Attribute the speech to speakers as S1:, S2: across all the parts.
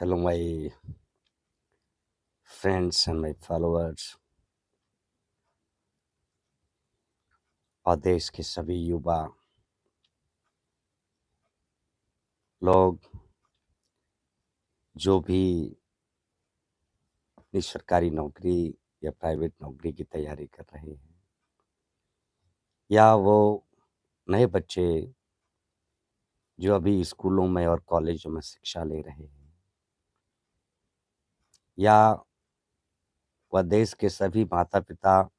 S1: Hello, my friends and my followers और देश के सभी युवा लोग जो भी अपनी सरकारी नौकरी या प्राइवेट नौकरी की तैयारी कर रहे हैं या वो नए बच्चे जो अभी स्कूलों में और कॉलेजों में शिक्षा ले रहे हैं या वह देश के सभी माता-पिता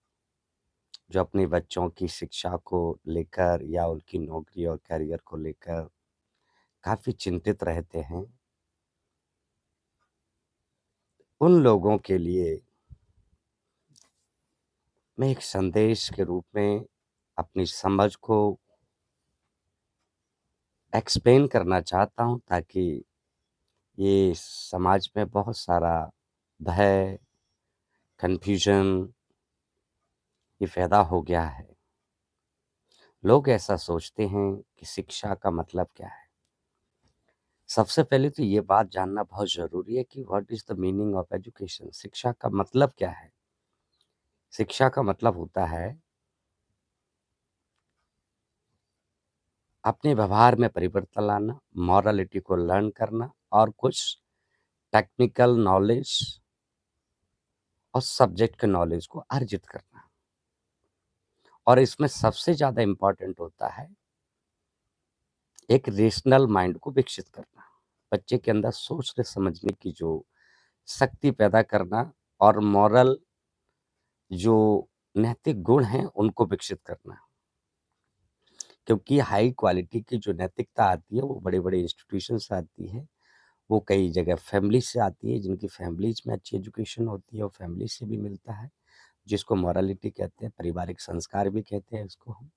S1: जो अपने बच्चों की शिक्षा को लेकर या उनकी नौकरी और करियर को लेकर काफ़ी चिंतित रहते हैं, उन लोगों के लिए मैं एक संदेश के रूप में अपनी समझ को एक्सप्लेन करना चाहता हूँ ताकि ये समाज में बहुत सारा भय, कन्फ्यूजन ये पैदा हो गया है। लोग ऐसा सोचते हैं कि शिक्षा का मतलब क्या है? सबसे पहले तो ये बात जानना बहुत ज़रूरी है कि what is the meaning of education? शिक्षा का मतलब क्या है? शिक्षा का मतलब होता है अपने व्यवहार में परिवर्तन लाना, मॉरलिटी को लर्न करना और कुछ टेक्निकल नॉलेज और सब्जेक्ट के नॉलेज को अर्जित करना। और इसमें सबसे ज़्यादा इम्पोर्टेंट होता है एक रेशनल माइंड को विकसित करना। बच्चे के अंदर सोचने समझने की जो शक्ति पैदा करना और मॉरल जो नैतिक गुण हैं उनको विकसित करना। क्योंकि हाई क्वालिटी की जो नैतिकता आती है वो बड़े-बड़े इंस्टीट्यूशन से आती है। वो कई जगह फैमिली से आती है जिनकी फैमिलीज़ में अच्छी एजुकेशन होती है और फैमिली से भी मिलता है, जिसको मॉरलिटी कहते हैं, पारिवारिक संस्कार भी कहते हैं इसको हम।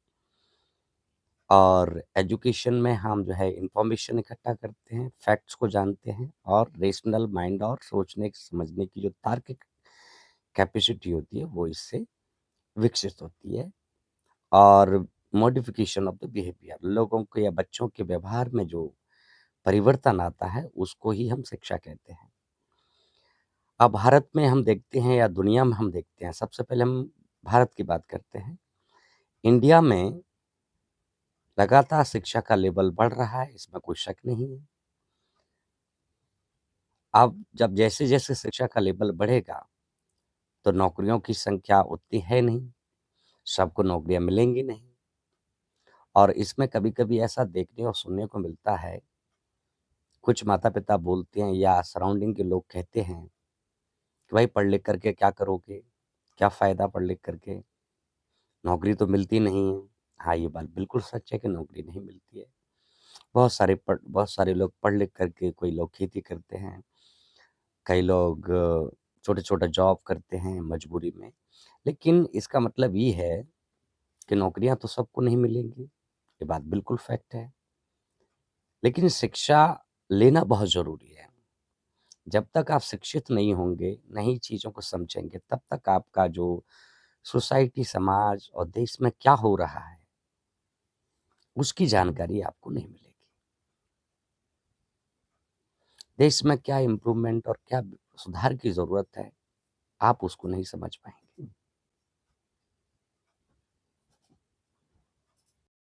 S1: और एजुकेशन में हम जो है इन्फॉर्मेशन इकट्ठा करते हैं, फैक्ट्स को जानते हैं और रेशनल माइंड और सोचने समझने की जो तार्किक कैपेसिटी होती है वो इससे विकसित होती है। और मॉडिफिकेशन ऑफ द बिहेवियर लोगों के या बच्चों के व्यवहार में जो परिवर्तन आता है उसको ही हम शिक्षा कहते हैं। अब भारत में हम देखते हैं या दुनिया में हम देखते हैं, सबसे पहले हम भारत की बात करते हैं। इंडिया में लगातार शिक्षा का लेवल बढ़ रहा है, इसमें कोई शक नहीं है। अब जब जैसे-जैसे शिक्षा का लेवल बढ़ेगा, तो नौकरियों की संख्या उतनी है नहीं, सबको नौकरियाँ मिलेंगी नहीं। और इसमें कभी-कभी ऐसा देखने और सुनने को मिलता है, कुछ माता-पिता बोलते हैं या सराउंडिंग के लोग कहते हैं कि भाई पढ़ लिख कर के क्या करोगे? क्या फ़ायदा पढ़ लिख कर के? नौकरी तो मिलती नहीं है। हाँ, ये बात बिल्कुल सच है कि नौकरी नहीं मिलती है। बहुत सारे लोग पढ़ लिख कर के कोई लोग खेती करते हैं, कई लोग छोटे-छोटे जॉब करते हैं मजबूरी में। लेकिन इसका मतलब ये है कि नौकरियाँ तो सबको नहीं मिलेंगी, ये बात बिल्कुल फैक्ट है। लेकिन शिक्षा लेना बहुत ज़रूरी है। जब तक आप शिक्षित नहीं होंगे, नई चीज़ों को समझेंगे, तब तक आपका जो सोसाइटी, समाज और देश में क्या हो रहा है, उसकी जानकारी आपको नहीं मिलेगी। देश में क्या इम्प्रूवमेंट और क्या सुधार की ज़रूरत है, आप उसको नहीं समझ पाएँगे।